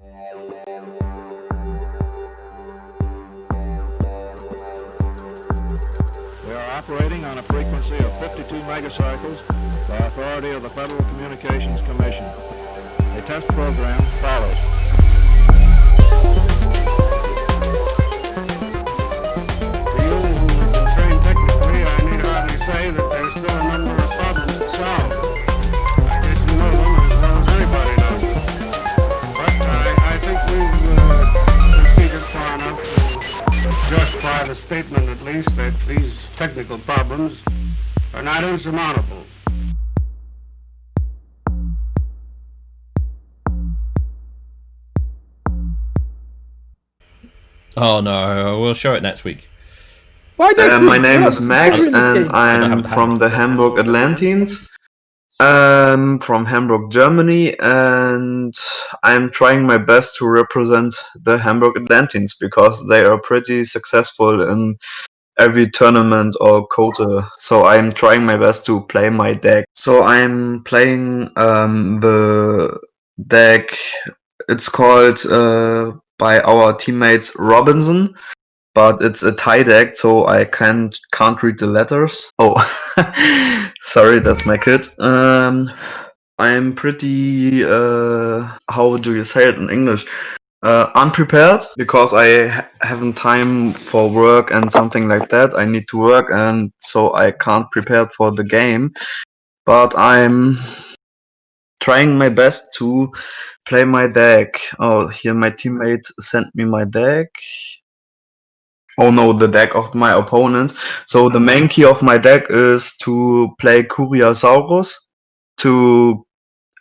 We are operating on a frequency of 52 megacycles by authority of the Federal Communications Commission. A test program follows. To you who've been trained technically, I need hardly say that there's still a number of problems to solve. I guess you know them as well as anybody knows them. But I think we've proceeded far enough to justify the statement, at least, that these technical problems are not insurmountable. Oh no, we'll show it next week. Why next week? My name is Max, We're in this and game. I'm from the Hamburg Atlanteans, from Hamburg, Germany, and I'm trying my best to represent the Hamburg Atlanteans because they are pretty successful in every tournament or KOTE. So I'm trying my best to play my deck. So I'm playing the deck. It's called by our teammates Robinson, but it's a Thai deck, so I can't read the letters. Oh, sorry, that's my kid. I'm pretty how do you say it in English? Unprepared, because I haven't time for work and something like that. I need to work, and so I can't prepare for the game. But I'm trying my best to play my deck. Oh, here my teammate sent me my deck. Oh no, the deck of my opponent. So the main key of my deck is to play Kuriasaurus to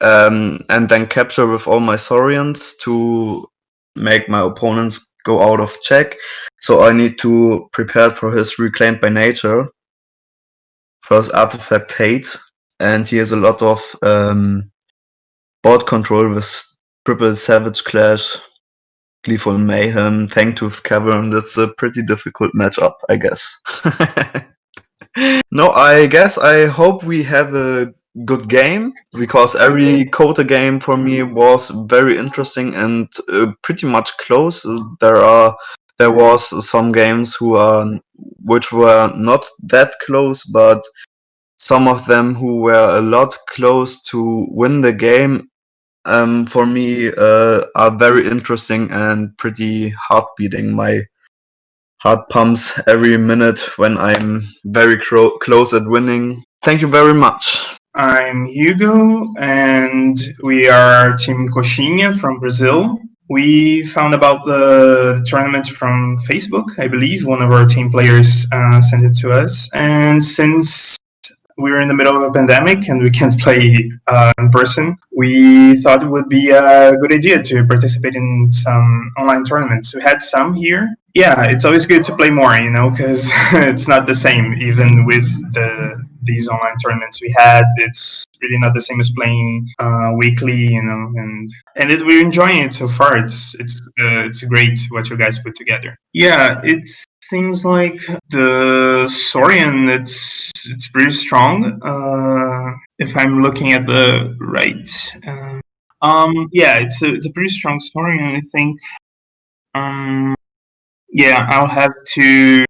and then capture with all my Saurians to make my opponents go out of check. So I need to prepare for his Reclaimed by Nature, first Artifact Hate, and he has a lot of board control with Triple Savage Clash, Gleeful Mayhem, Fangtooth Cavern. That's a pretty difficult matchup, I guess. No, I hope we have a good game, because every KOTE game for me was very interesting and pretty much close. There was some games which were not that close, but some of them who were a lot close to win the game, for me, are very interesting and pretty heart beating. My heart pumps every minute when I'm very close at winning. Thank you very much. I'm Hugo, and we are Team Coxinha from Brazil. We found about the tournament from Facebook, I believe. One of our team players sent it to us. And since we're in the middle of a pandemic and we can't play in person, we thought it would be a good idea to participate in some online tournaments. We had some here. Yeah, it's always good to play more, because it's not the same. Even with these online tournaments we had, it's really not the same as playing weekly, and we're enjoying it so far. It's great what you guys put together. Yeah, it seems like the Saurian, it's pretty strong. If I'm looking at the right, yeah, it's a pretty strong Saurian, I think. Yeah, I'll have to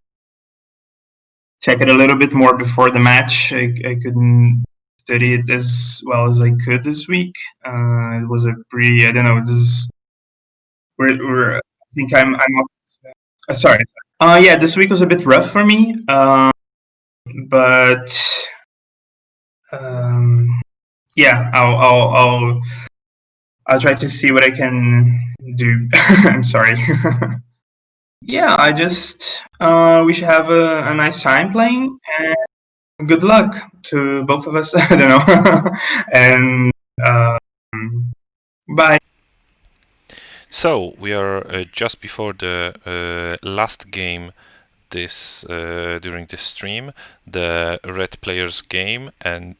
check it a little bit more before the match. I couldn't study it as well as I could this week. It was a pretty, I don't know, I think I'm sorry. Yeah, this week was a bit rough for me. But yeah, I'll try to see what I can do. I'm sorry. Yeah, I just wish you have a nice time playing, and good luck to both of us. I don't know. And bye. So we are just before the last game during this stream, the red players game, and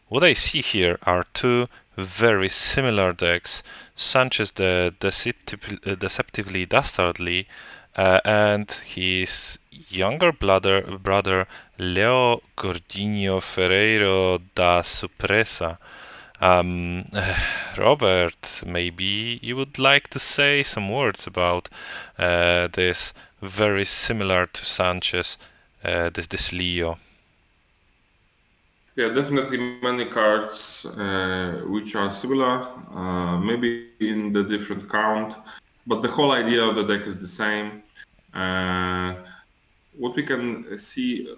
what I see here are two very similar decks. Sanchez, the deceptively dastardly, and his younger brother Leo Gordinho Ferreiro da Supresa. Robert, maybe you would like to say some words about this very similar to Sanchez, this Leo. Yeah, definitely many cards which are similar, maybe in the different count, but the whole idea of the deck is the same. What we can see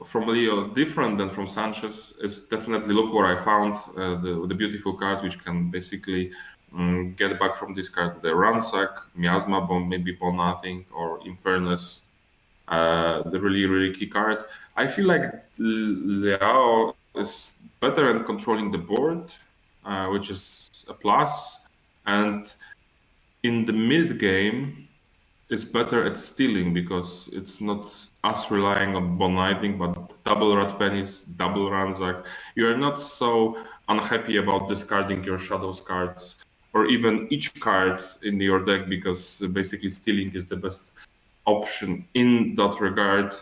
from Leo different than from Sanchez is definitely look what I found, the beautiful card which can basically get back from this card the Ransack, Miasma Bomb, maybe Bon Nothing, or Infernus, the really key card. I feel like Liao is better at controlling the board, which is a plus, and in the mid game is better at stealing because it's not us relying on boniting, but double rat pennies, double ransack. You are not so unhappy about discarding your shadows cards or even each card in your deck because basically stealing is the best option in that regard.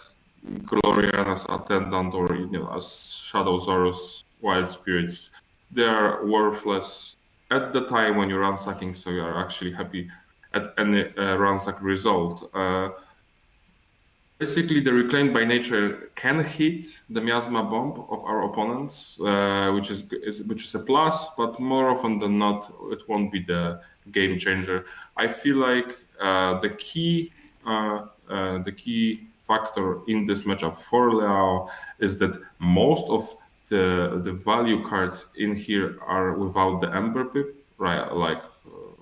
Gloriana's Attendant or as Shadowsaurus, Wild Spirits, they are worthless at the time when you're ransacking, so you are actually happy at any ransack result. Basically, the Reclaimed by Nature can hit the Miasma Bomb of our opponents, which is a plus, but more often than not, it won't be the game changer. I feel like the key factor in this matchup for Liao is that most of the value cards in here are without the Ember Pip, right? Like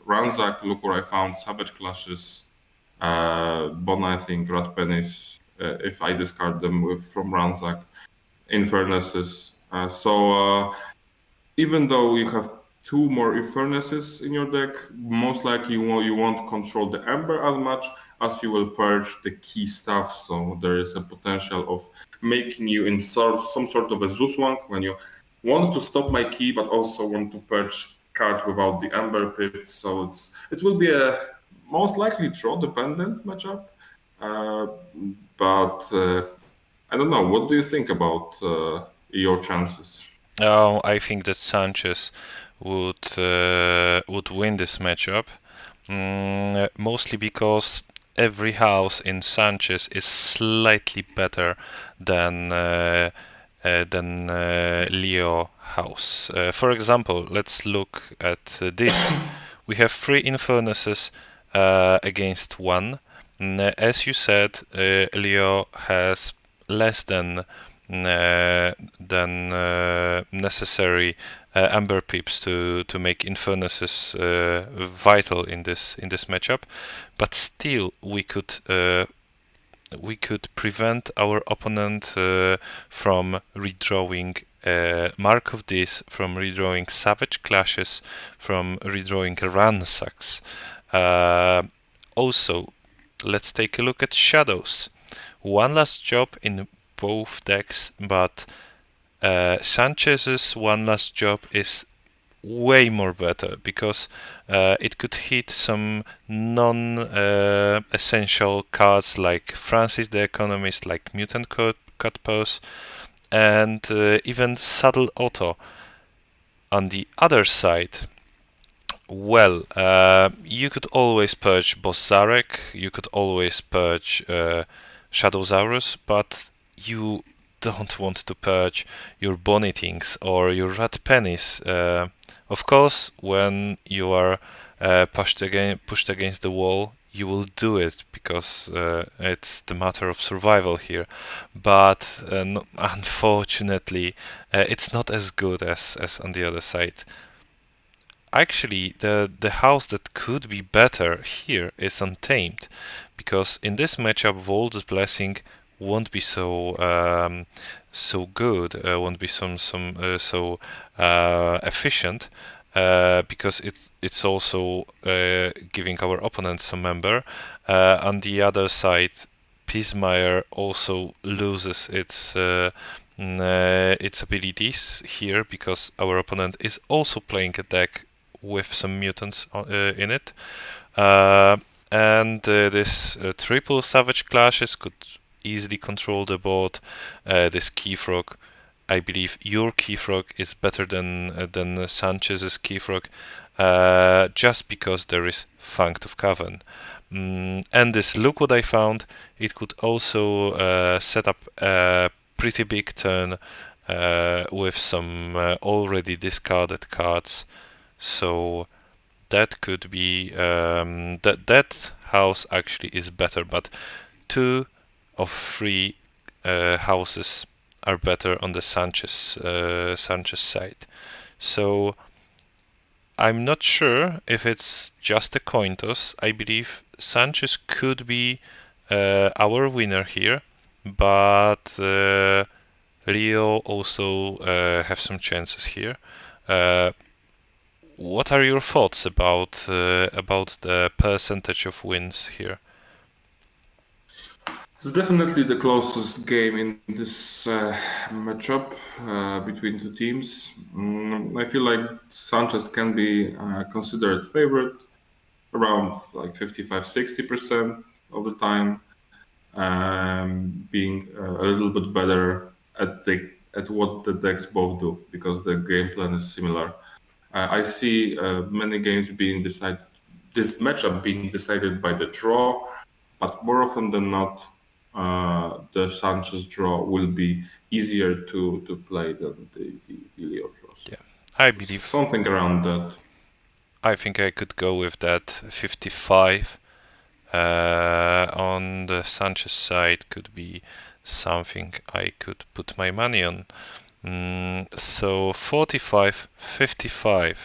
Ransack, look what I found, Savage Clashes, Bon, I think, Rat Pennies, if I discard them from Ransack, Infernuses. Even though you have two more Infernuses in your deck, most likely you won't control the Ember as much as you will purge the key stuff. So there is a potential of making you in some sort of a Zuswank when you want to stop my key, but also want to purge card without the Ember Pip. So it will be a most likely draw dependent matchup. But I don't know. What do you think about your chances? Oh, I think that Sanchez would win this matchup, mostly because every house in Sanchez is slightly better than Leo house. For example, let's look at this. We have 3 Infernuses against 1. As you said, Leo has less than necessary Amber Pips to make Infernuses vital in this matchup, but still we could prevent our opponent from redrawing Mark of this, from redrawing Savage Clashes, from redrawing Ransacks. Also, let's take a look at Shadows. One last job in both decks, but Sanchez's one last job is way more better because it could hit some non-essential cards like Francis the Economist, like Mutant Cut Pose, and even Saddle Auto. On the other side, well, you could always purge Boss Zarek, you could always purge Shadowsaurus, but you don't want to purge your Bonitings or your Rat Pennies. Of course, when you are pushed against the wall, you will do it because it's the matter of survival here. But unfortunately, it's not as good as on the other side. Actually, the house that could be better here is Untamed, because in this matchup, Vold's Blessing won't be so good, won't be so efficient, because it's also giving our opponent some member. On the other side, Pismire also loses its abilities here because our opponent is also playing a deck with some mutants in it, and this triple Savage Clashes could easily control the board. This Keyfrog I believe your Keyfrog is better than Sanchez's Keyfrog, just because there is Funked of Coven. And this, look what I found, it could also set up a pretty big turn with some already discarded cards. So that could be that house actually is better, but 2 of 3 houses are better on the Sanchez side. So I'm not sure if it's just a coin toss. I believe Sanchez could be our winner here, but Rio also have some chances here. What are your thoughts about the percentage of wins here? It's definitely the closest game in this matchup between two teams. I feel like Sanchez can be considered favorite around like 55-60% of the time, being a little bit better at what the decks both do, because the game plan is similar. I see many games being decided, this matchup being decided by the draw, but more often than not, the Sanchez draw will be easier to play than the Leo draws. Yeah, I believe something around that. I think I could go with that 55 on the Sanchez side could be something I could put my money on. So 45-55.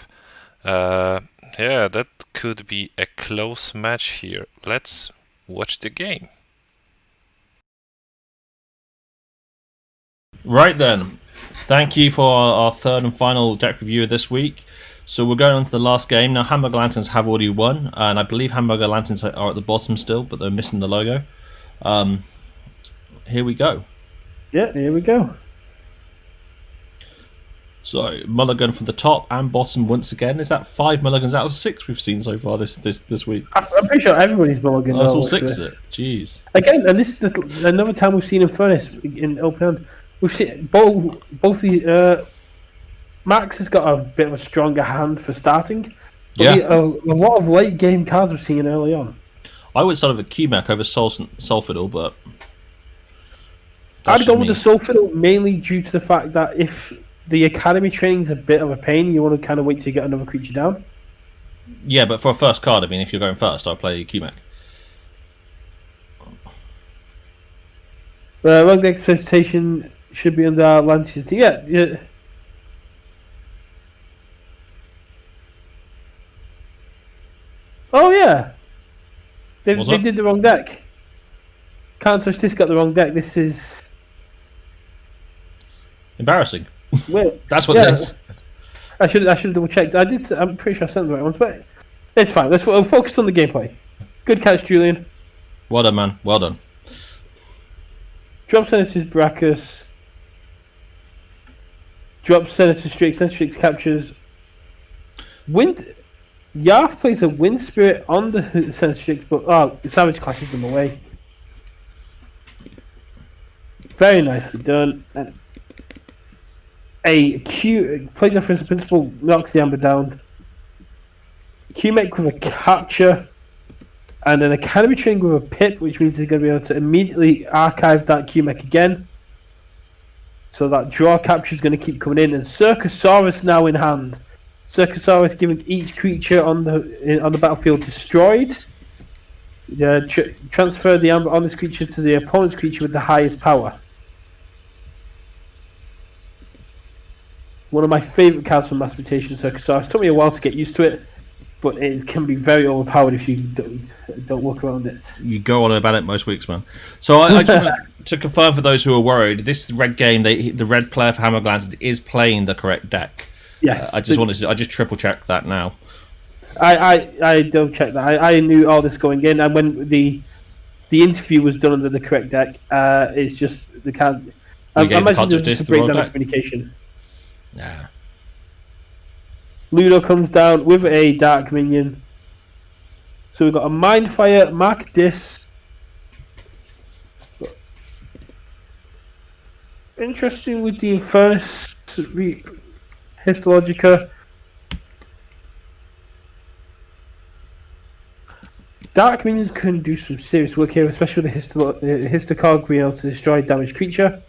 Yeah, that could be a close match here. Let's watch the game. Right then, thank you for our third and final deck review of this week. So we're going on to the last game. Now Hamburg Atlanteans have already won, and I believe Hamburg Atlanteans are at the bottom still, but they're missing the logo. Here we go. Yeah, here we go. So mulligan from the top and bottom once again. Is that 5 mulligans out of 6 we've seen so far this week? I'm pretty sure everybody's mulligan. Oh, that's all 6, is it? Jeez. Again, and this is another time we've seen in Furnace in open hand. We've seen both the Max has got a bit of a stronger hand for starting. Yeah. A lot of late game cards we're seeing early on. I would start with a Q-Mac over Sulfidal, but I'd go with the Sulfidal mainly due to the fact that if the academy training is a bit of a pain, you want to kind of wait to get another creature down. Yeah, but for a first card, I mean, if you're going first, I'll play Q-Mac. Log deck presentation should be under Atlanteans. Yeah. Oh yeah, they did the wrong deck. Can't touch this. Got the wrong deck. This is embarrassing. Weird. That's what it is. I should have double checked. I'm pretty sure I sent the right ones, but it's fine. Let's focus on the gameplay. Good catch, Julian. Well done, man. Well done. Drop Senator's Brachus. Drop Senator Strix. Senator Strix captures. Yarth plays a Wind Spirit on the Senator Strix, but Savage clashes them away. Very nicely done. And plays off his principal, knocks the Amber down. Q-Mech with a capture. And an Academy Training with a pip, which means he's going to be able to immediately archive that Q-Mech again. So that draw capture is going to keep coming in. And Circusaurus now in hand. Circusaurus giving each creature on the battlefield destroyed. Transfer the Amber on this creature to the opponent's creature with the highest power. One of my favourite cards from Mass Mutation, Circusaurus. Took me a while to get used to it, but it can be very overpowered if you don't work around it. You go on about it most weeks, man. So I just want to confirm for those who are worried, this red game, the red player for Hamburg Atlanteans is playing the correct deck. Yes. I just triple check that now. I don't check that. I knew all this going in, and when the interview was done under the correct deck, it's just the card. I imagine there's just a breakdown of communication. Nah. Ludo comes down with a Dark Minion. So we've got a Mindfire, Mark Dis. interesting with the Infernus Histologica. Dark minions can do some serious work here, especially with the Histocog being able to destroy a damaged creature.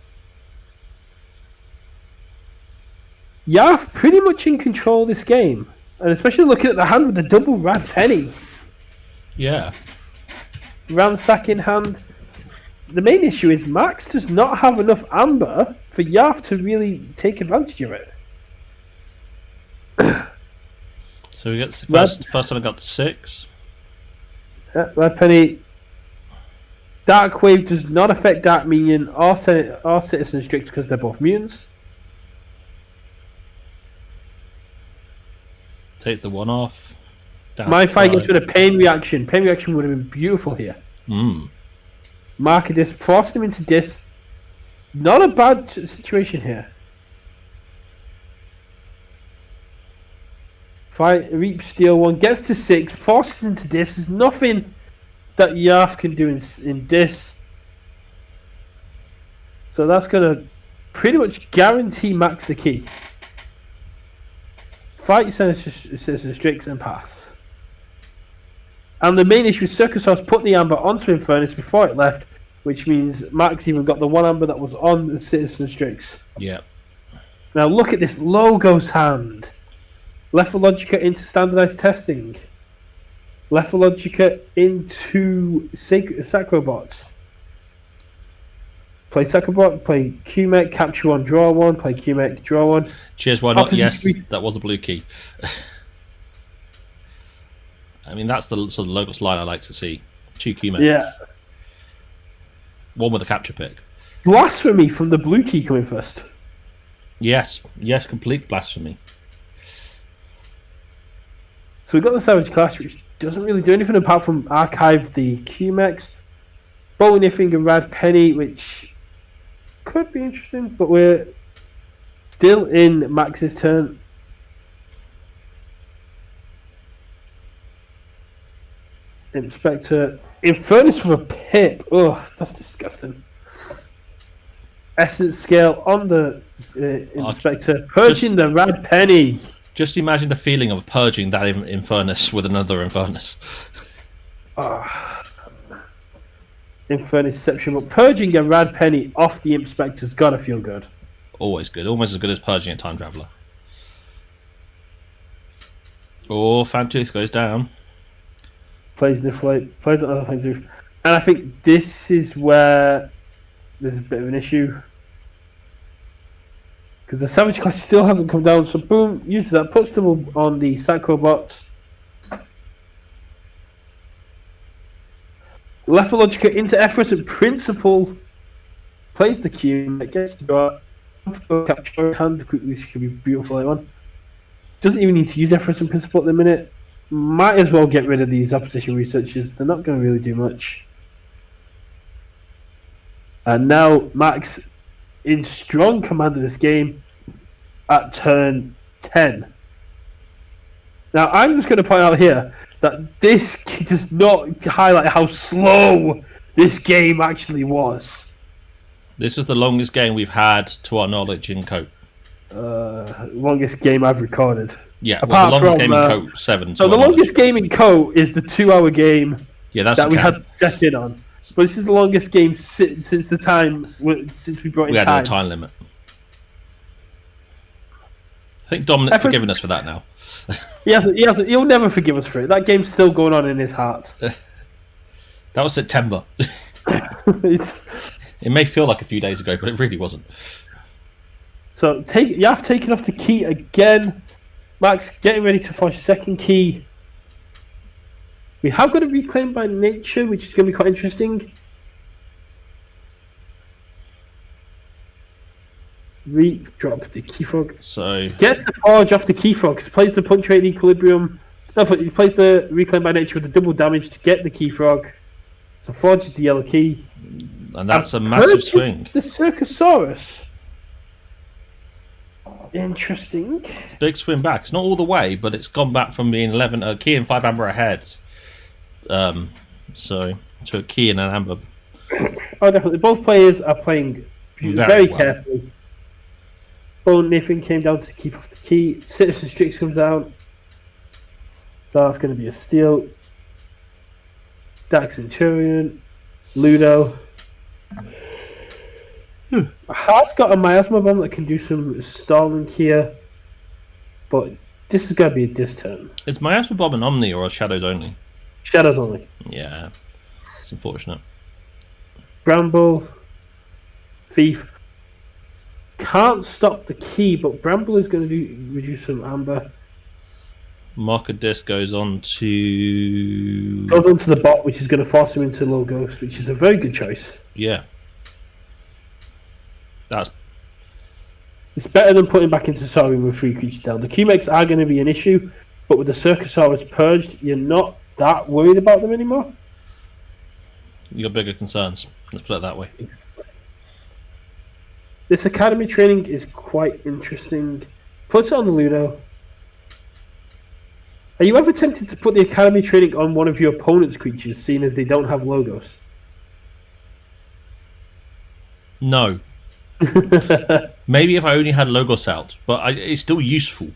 Yarf pretty much in control of this game, and especially looking at the hand with the double Rad Penny. Yeah. Ransack in hand. The main issue is Max does not have enough amber for Yarf to really take advantage of it. So we get first one I got 6. Red Penny. Dark Wave does not affect Dark Minion or Citizen Strix because they're both mutants. Takes the 1 off. My fight gets with a pain reaction. Pain reaction would have been beautiful here. Mark a disc, force him into disc. Not a bad situation here. Fight, Reap, steal 1, gets to 6, forces into disc. There's nothing that Yarf can do in disc. So that's going to pretty much guarantee Max the key. Fight Citizen Strix and pass. And the main issue is Circusaurus put the amber onto Infernus before it left, which means Max even got the 1 amber that was on the Citizen Strix. Yeah. Now look at this Logos hand. Lethalogica into standardized testing. Lethalogica into Sacrobots. Play Sacrobot, play QMech, capture 1, draw 1, play QMech, draw 1. Cheers, why not? Yes, that was a blue key. I mean, that's the sort of Logos line I like to see. 2 QMechs. Yeah. 1 with a capture pick. Blasphemy from the blue key coming first. Yes, complete blasphemy. So we've got the Savage Clash, which doesn't really do anything apart from archive the QMechs. Bowniffing and Rad Penny, which could be interesting, but we're still in Max's turn. Inspector. Infernus with a pip. Ugh, that's disgusting. Essence scale on the Inspector. Purging the Rad Penny. Just imagine the feeling of purging that Infernus with another Infernus. Infernusception, but purging a Rad Penny off the Inspector's gotta feel good. Always good. Almost as good as purging a Time Traveller. Oh, Fantooth goes down. Plays Deflate, plays another Fantooth. And I think this is where there's a bit of an issue. Because the Savage Clash still hasn't come down, so boom, uses that, puts them on the Sacrobots. Lethalogica into Efferus Principle. Plays the Q, gets the draw. Capture hand, which could be beautiful later on. Doesn't even need to use Efferus Principle at the minute. Might as well get rid of these opposition researchers, they're not going to really do much. And now Max in strong command of this game at turn 10. Now I'm just going to point out here that this does not highlight how slow this game actually was. This is the longest game we've had, to our knowledge, in KOTE. Longest game I've recorded. Yeah, well, the longest game in KOTE 7. So the longest game in KOTE is the 2-hour game that we had stepped in on. But this is the longest game since the time since we brought in time. We had a time limit. I think Dominic's forgiven us for that now. He'll never forgive us for it. That game's still going on in his heart. That was September. It may feel like a few days ago, but it really wasn't. So Yaf taking off the key again. Max getting ready to forge second key. We have got a Reclaim by Nature, which is going to be quite interesting. Drop the Keyforge. So gets the forge off the Keyforge. Plays the punch rate equilibrium. No, but he plays the Reclaim by Nature with the double damage to get the Keyforge. So forges the yellow key. And that's a massive swing. The Circusaurus. Interesting. It's a big swing back. It's not all the way, but it's gone back from being 11 key and 5 amber ahead. So to a key and an amber. Oh, definitely. Both players are playing Very well. carefully. Bone Nathan came down to keep off the key. Citizen Strix comes down. So that's going to be a steal. Dark Centurion. Ludo. Hart's got a Miasma Bomb that can do some stalling here. But this is going to be a dis turn. Is Miasma Bomb an Omni or a Shadows only? Shadows only. Yeah. It's unfortunate. Bramble. Thief. Can't stop the key, but Bramble is going to reduce some amber. Marker Disc goes on to... Goes on to the bot, which is going to force him into Low Ghost, which is a very good choice. Yeah. That's... It's better than putting back into Saurian with 3 creatures down. The Q-Makes are going to be an issue, but with the Circusaurus purged, you're not that worried about them anymore. You got bigger concerns. Let's put it that way. This Academy training is quite interesting. Puts it on the Ludo. Are you ever tempted to put the Academy training on one of your opponent's creatures, seeing as they don't have logos? No. Maybe if I only had Logos out, but it's still useful.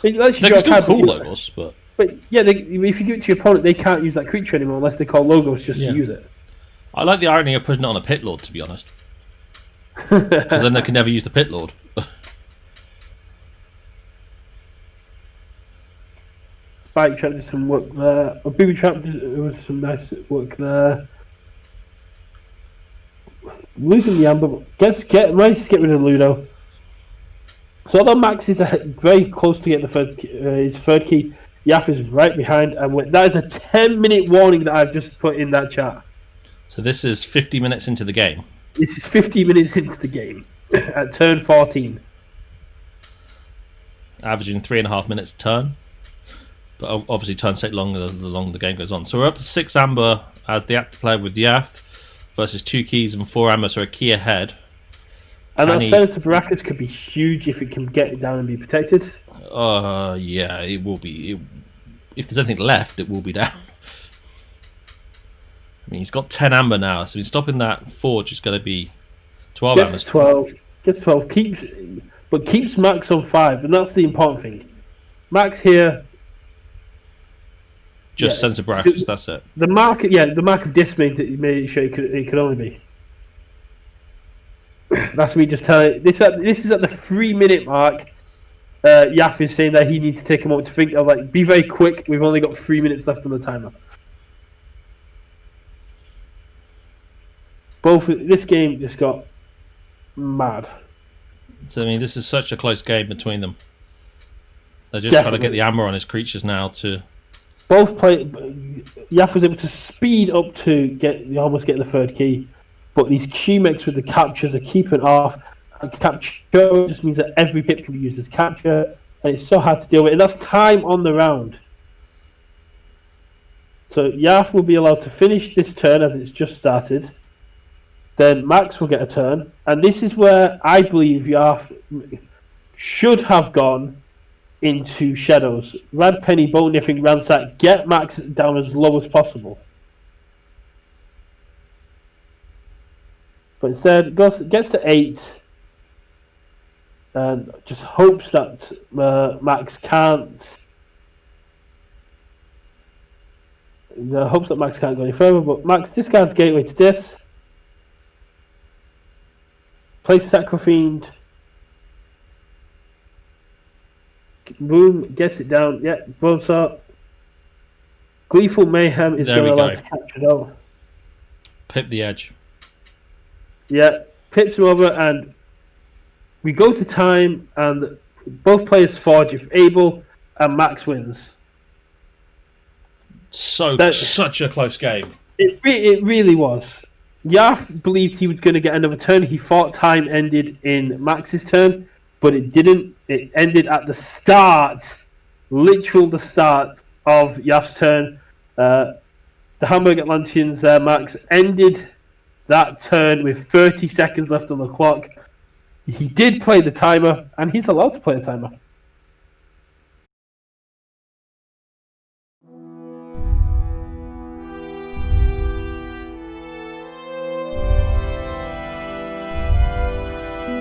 They can still call Logos, but... But yeah, if you give it to your opponent, they can't use that creature anymore unless they call Logos just to use it. I like the irony of putting it on a Pit Lord, to be honest. Because then they can never use the Pit Lord. Bike Trap did some work there. Booby Trap, there was some nice work there. Losing the Amber, managed to get rid of Ludo. So although Max is very close to get his third key, Yaf is right behind, and that is a 10-minute warning that I've just put in that chat. So this is 50 minutes into the game. This is 50 minutes into the game at turn 14. Averaging 3.5 minutes a turn. But obviously turns take longer the longer the game goes on. So we're up to 6 amber as the active player with Yath versus 2 keys and 4 amber, so a key ahead. And that Senator Baracus could be huge if it can get it down and be protected. Yeah, it will be. If there's anything left, it will be down. I mean, he's got 10 amber now, so he's stopping that forge is going to be 12 amber. Gets 12, keeps Max on 5, and that's the important thing. Max here. Just Senator Baracus, that's it. The mark of disc made sure it could only be. That's me just telling. This is at the 3-minute mark. Yaf is saying that he needs to take a moment to think. Of be very quick. We've only got 3 minutes left on the timer. This game just got mad. So I mean, this is such a close game between them. They're just trying to get the ammo on his creatures now to. Both play. Yaf was able to speed up to almost get the third key, but these Q-Makes with the captures are keeping off. And capture just means that every pip can be used as capture, and it's so hard to deal with. And that's time on the round. So Yaf will be allowed to finish this turn as it's just started. Then Max will get a turn, and this is where I believe Yaf should have gone into Shadows. Rad Penny, Bone Niffing, Ransack, get Max down as low as possible. But instead, gets to 8, and just hopes that Max can't. Hopes that Max can't go any further, but Max discards Gateway to this. Plays Sacrofiend. Boom, gets it down. Yeah, bones up. Gleeful Mayhem is going to allow to capture it out. Pip the edge. Yeah, pips him over, and we go to time, and both players forge if able, and Max wins. Such a close game. It really was. Yaf believed he was going to get another turn. He thought time ended in Max's turn, but it didn't. It ended at the start, the start of Yaf's turn. The Hamburg Atlanteans, Max, ended that turn with 30 seconds left on the clock. He did play the timer, and he's allowed to play the timer.